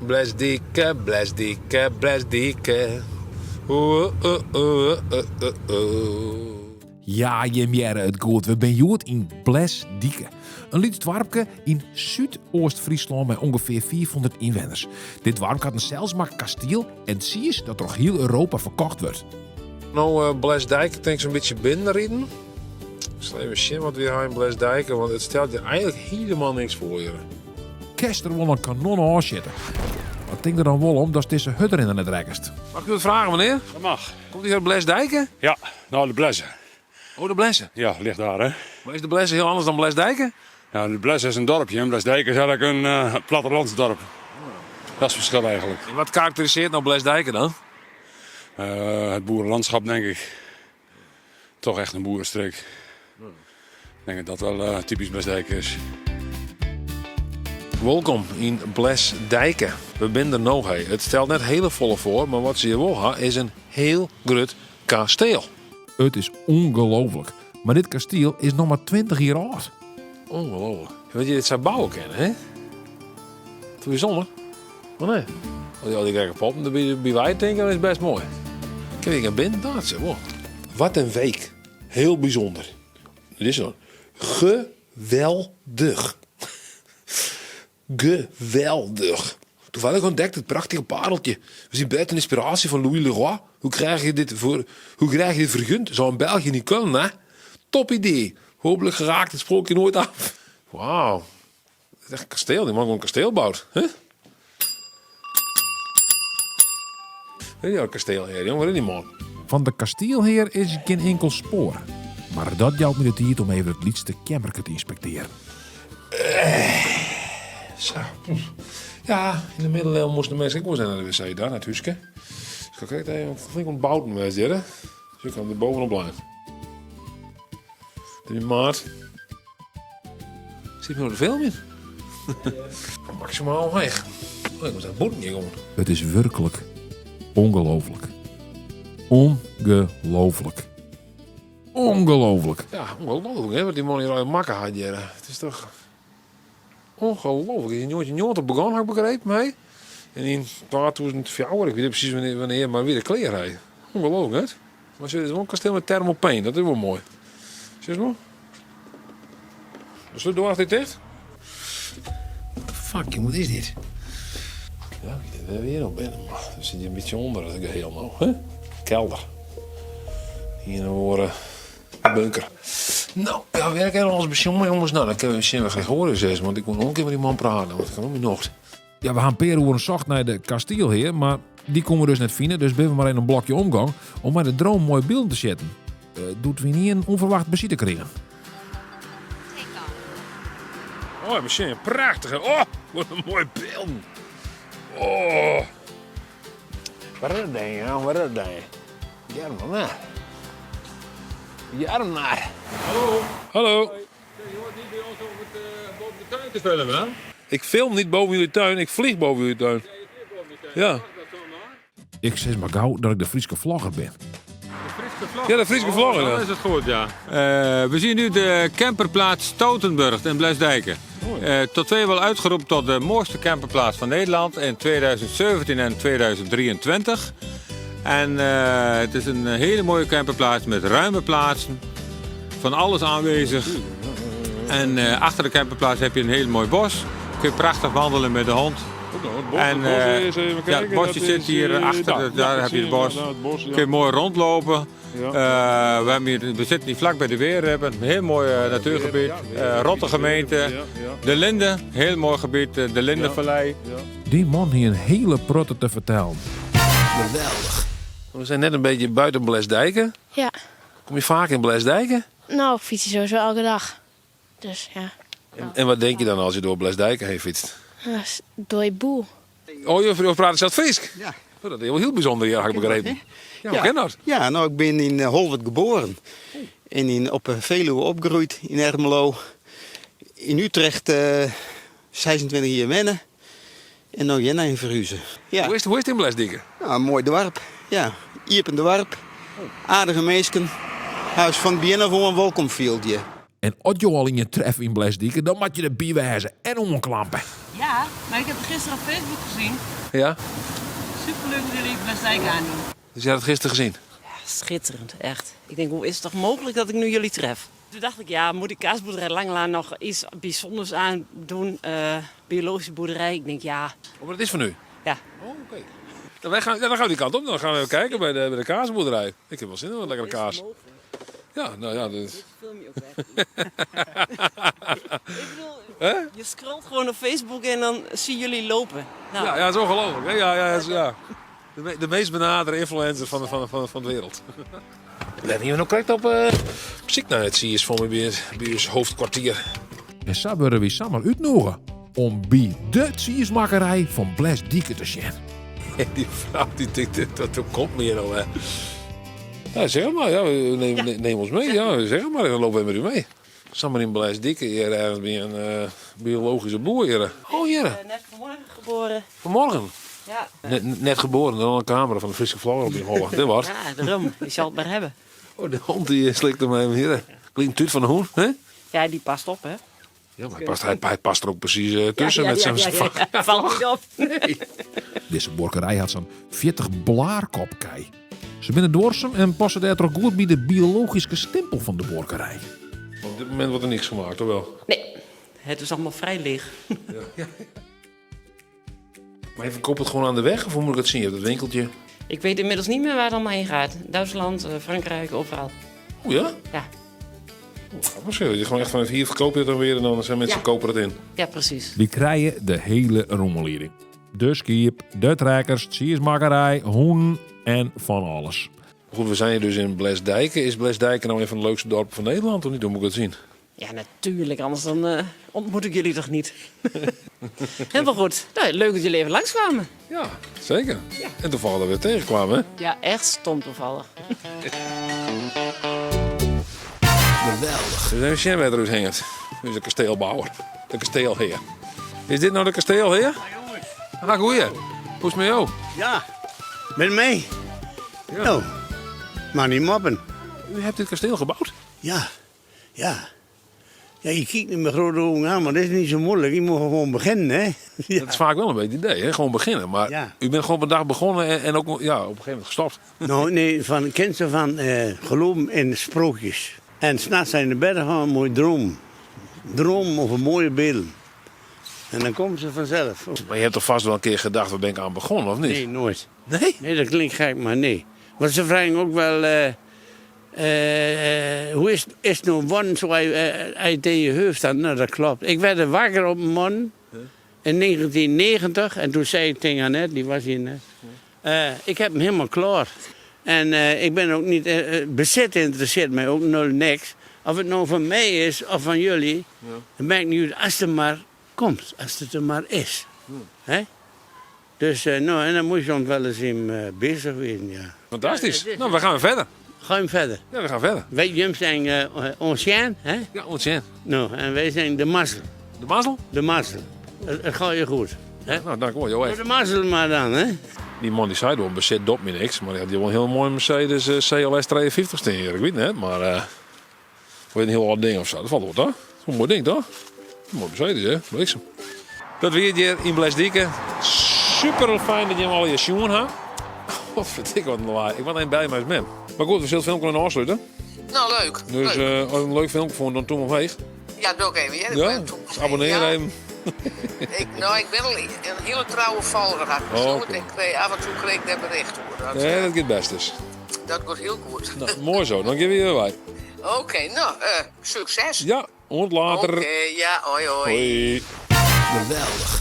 Blesdike, Blesdike, Blesdike. Ja, Jemjerre, het goed. We zijn jood in Blesdike. Een liet dwarpje in Zuidoost-Friesland met ongeveer 400 inwoners. Dit dwarp had een Zijlsma kasteel en zie je dat door heel Europa verkocht wordt. Nou, Blesdijk, denk ik zo'n beetje binnenrijden. Ik zal even zien wat we hier in Blesdijk, want het stelt je eigenlijk helemaal niks voor je. Kester wil een kanon aanzetten. Wat denk er dan wel om dat is deze hut erin aan het rekkerst? Mag ik u wat vragen, meneer? Dat mag. Komt u uit Blesdijk? Ja, nou de Blessen. Oh, de Blessen. Ja, ligt daar hè. Maar is de Blessen heel anders dan Blesdijk? Ja, de Blessen is een dorpje en Blesdijk is eigenlijk een plattelandsdorp. Dat is het verschil eigenlijk. En wat karakteriseert nou Blesdijk dan? Het boerenlandschap denk ik. Toch echt een boerenstreek. Ik denk dat dat wel typisch Blesdijk is. Welkom in Blesdijk. We zijn er nog. Het stelt net hele volle voor, maar wat ze hier wel hebben is een heel groot kasteel. Het is ongelooflijk. Maar dit kasteel is nog maar 20 jaar oud. Ongelooflijk. Weet je, dit zou bouwen kennen, hè? Te bijzonder. Maar nee. Als je al die gekke poppen bij wij denken, dan is het best mooi. Kijk, ik naar binnen, dat is wow. Wat een week. Heel bijzonder. Dit is zo. Geweldig. Geweldig. Toevallig ontdekt het prachtige pareltje. We zien buiten inspiratie van Louis Leroy. Hoe krijg je dit vergund? Zou in België niet kunnen, hè? Top idee. Hopelijk geraakt het sprookje nooit af. Wauw. Het is echt een kasteel. Die man gewoon een kasteel bouwt. Hè? Weet je wel, kasteelheer, jongen? Wat is die man? Van de kasteelheer is geen enkel spoor. Maar dat jouwt me de tijd om even het liedste kamerke te inspecteren. Zo. Ja, in de middeleeuwen moesten de mensen ook wel zijn naar de wc daar, naar het huisje. Dus ik kijk even flink ontbouwd met hè. Dus ik kan er bovenop blijven. Die maat. Zit nog de film in? Maximaal weg. Oh, ik moet aan het boeten gewoon. Het is werkelijk ongelooflijk. Ongelooflijk. Ongelooflijk. Ja, ongelooflijk hè, wat die man hier al makken had. Ja. Het is toch ongelooflijk. Is een jongen begonnen, heb ik begrepen, mee. En in 2004, ik weet niet precies wanneer, maar weer de kleer rijden. Ongelooflijk hè. Maar het is wel een kasteel met thermopane, dat is wel mooi. Zie je het nog? Dus doe dit dicht. Fucking, wat is dit? Ja, ik denk dat we hier nog binnen, maar dan zit je een beetje onder het geheel nog, hè? Kelder. Hier naar voren, bunker. Nou, ja, werk helemaal als besjongen, jongens. Nou, dan kunnen we zien we gelijk horen, zes, want ik moet nog een keer met die man praten, want ik kan ook niet nog. Ja, we gaan Perenhoorn zocht naar de kasteelheer, maar die komen we dus net vinden. Dus ben we maar in een blokje omgang om met de droom mooi beeld te zetten. Doet we niet een onverwacht bezoek krijgen. Oh, misschien een prachtige. Oh, wat een mooi beeld. Oh. Wat is dat ding, ja? Wat is dat ding? Jarnaar. Jarnaar. Hallo. Hallo. Je hoort niet bij ons om het boven de tuin te filmen, hè? Ik film niet boven jullie tuin, ik vlieg boven jullie tuin. Ja. Ik zeg maar gauw dat ik de Friese vlogger ben. Ja, de Friese vlogger. Dan is het goed, ja. We zien nu de camperplaats Stoutenburg in Blesdijken. Tot twee wel uitgeroepen tot de mooiste camperplaats van Nederland in 2017 en 2023. En het is een hele mooie camperplaats met ruime plaatsen. Van alles aanwezig. En achter de camperplaats heb je een heel mooi bos. Kun je prachtig wandelen met de hond. En ja, het bosje zit hier achter, daar heb je het bos. Kun je mooi rondlopen. We zitten hier vlak bij de Weer, we hebben een heel mooi natuurgebied. Rotte gemeente. De Linde, heel mooi gebied, de Lindenvallei. Die man hier een hele protte te vertellen. Geweldig. We zijn net een beetje buiten Blesdijken. Ja, Kom je vaak in Blesdijken? nou, ik fiets sowieso elke dag. Dus ja, En wat denk je dan als je door Blesdijken heen fietst? dat is dooi boel. Oh, je praat zelf Fries? Ja. Oh, dat is wel heel bijzonder, ja, heb ik begrepen. Ja, hoe ken dat? Ja, nou, ik ben in Holwert geboren. En op Veluwe opgegroeid, in Ermelo. In Utrecht 26 jaar wennen. En nou Jenna in Verhuizen. Ja, Hoe is het in Blesdijken? nou, een mooi dorp. Ja, Iepen dorp. Aardige meesken. Huis van binnen voor een welkomfieldje. En als je al in je tref in Blesdijken, dan moet je de bijwijzen en omklampen. Ja, maar ik heb het gisteren op Facebook gezien. Ja? Superleuk dat jullie Blesdijk aandoen. Dus jij had het gisteren gezien? Ja, schitterend, echt. Ik denk, hoe is het toch mogelijk dat ik nu jullie tref? Toen dacht ik, ja, moet ik kaasboerderij Langlaan nog iets bijzonders aan doen? Biologische boerderij. Ik denk, ja, Oh, maar dat is van u? ja. Oh, oké. Dan gaan we die kant op. Dan gaan we even kijken bij de kaasboerderij. Ik heb wel zin in een lekkere kaas. Ja, nou ja. Dus... Film je ook echt. Ik bedoel, je scrolt gewoon op Facebook en dan zie jullie lopen. Nou, Ja, dat is ongelooflijk. Hè? Ja. De meest benaderde influencer van de wereld. Let hier nog correct op ziek naar het zie is voor me bij ons hoofdkwartier. En zo worden we samen uitnodigen om bij de siersmakerij van Blesdijk te zien. Die vrouw die denkt dat komt meer nou. Hè. Ja, zeg maar. Ja, neem ons mee. Ja, zeg maar. Dan lopen we met u mee. Samen in Blesdijk hier ergens bij een biologische boer hier. Oh hier. net vanmorgen geboren. Vanmorgen. Ja, Net geboren. Dan een camera van de frisse vlogger op die hollen. Dit was. ja daarom. Je zal het maar hebben. Oh, de hond die slikt er mij hier. Klinkt tuut van de hoen. Hè? Ja, die past op, hè? Ja, maar hij past er ook precies tussen met zijn vak. Valt niet op. Deze borkerij had zo'n 40 blaarkopkei. Ze binnen doorsem en passen daar toch goed bij de biologische stempel van de borkerij. Op dit moment wordt er niks gemaakt, toch wel? Nee, het is allemaal vrij leeg. Maar je verkoopt het gewoon aan de weg of hoe moet ik het zien? Je hebt het winkeltje. Ik weet inmiddels niet meer waar het allemaal heen gaat. Duitsland, Frankrijk, overal. Oh ja? Ja, Grappig zo. Je gewoon echt vanuit hier verkoop je het dan weer en dan zijn mensen Ja. kopen het in. ja precies. Die krijgen de hele rommeliering. De skip, de trekkers, de siersmakerij, hoen en van alles. Goed, we zijn hier dus in Blesdijken. Is Blesdijken nou een van de leukste dorpen van Nederland of niet? Hoe moet ik het zien? Ja, natuurlijk. Anders dan ontmoet ik jullie toch niet. Helemaal goed. Nou, leuk dat jullie even langskwamen. Ja, zeker. En toevallig dat we weer tegenkwamen, hè? Ja, echt stom toevallig. Geweldig. We zijn Sjen weer eruit hangend. Nu is de kasteelbouwer. De kasteelheer. Is dit nou de kasteelheer? Ah, goeie. Hoe is het met jou? Ja, met mij. Ja. Nou, maar niet moppen. U hebt dit kasteel gebouwd? Ja. Ja, je kijkt niet met grote ogen aan, maar dat is niet zo moeilijk. Je moet gewoon beginnen, hè. Ja. Dat is vaak wel een beetje het idee, hè? Gewoon beginnen. Maar Ja. u bent gewoon op een dag begonnen en ook ja, op een gegeven moment gestopt. Nou, nee, ken ze van geloven in sprookjes. En s'nachts zijn de bedden van een mooi droom. Droom over mooie beelden. En dan komen ze vanzelf. Maar je hebt toch vast wel een keer gedacht, waar ben ik aan begonnen, of niet? Nee, nooit. Nee? Nee, dat klinkt gek, maar nee. Want ze vragen ook wel... hoe is het nou worden zoals je tegen je hoofd had? Nou, dat klopt. Ik werd wakker op een morgen in 1990. En toen zei ik tegen Annette, die was hier net. Ik heb hem helemaal klaar. En ik ben ook niet... bezit interesseert mij ook nul niks. Of het nou van mij is of van jullie. Dan ben ik niet uit. Als het er maar komt. Als het er maar is. Hè? Dus nou, en dan moet je soms wel eens in bezig wezen, ja. Fantastisch. Nou, we gaan weer verder. Ga je verder. Ja, we gaan verder. Wij jullie zijn ancien, hè? Ja, ontzettend. Nou, en wij zijn de mazzel. De mazzel? De mazzel. Het gaat je goed. Hè? Nou, dank u wel, joh. De mazzel maar dan, hè? Die man die zei door bezit dop me niks. Maar die had wel een heel mooi Mercedes CLS 52 staan hier. Ik weet niet, maar... weet een heel wat ding of zo. Dat valt wel, toch? Dat is een mooi ding, toch? Een mooi Mercedes, hè? Bliksem. Dat weer hier in Blesdijken. Super fijn dat je hem al je schoen hebt. Wat verdikke wat een lawaai. Ik was alleen bij mij met. Maar goed, we zullen het film kunnen afsluiten. Nou, leuk. Dus leuk. als je een leuk film vond, dan doe hem weg. Ja, doe ik even. Ja, Ja, dus abonneer ja, even. ik ben een hele trouwe volger. Oh, oké. Af en toe kreeg ik dat bericht. Hoor. Dat, Nee, dat gaat best dus. dat wordt heel goed. Nou, mooi zo, dan geef je weer bij. Oké, nou, succes. Ja, en later. Oké, ja, hoi hoi. Hoi. Geweldig.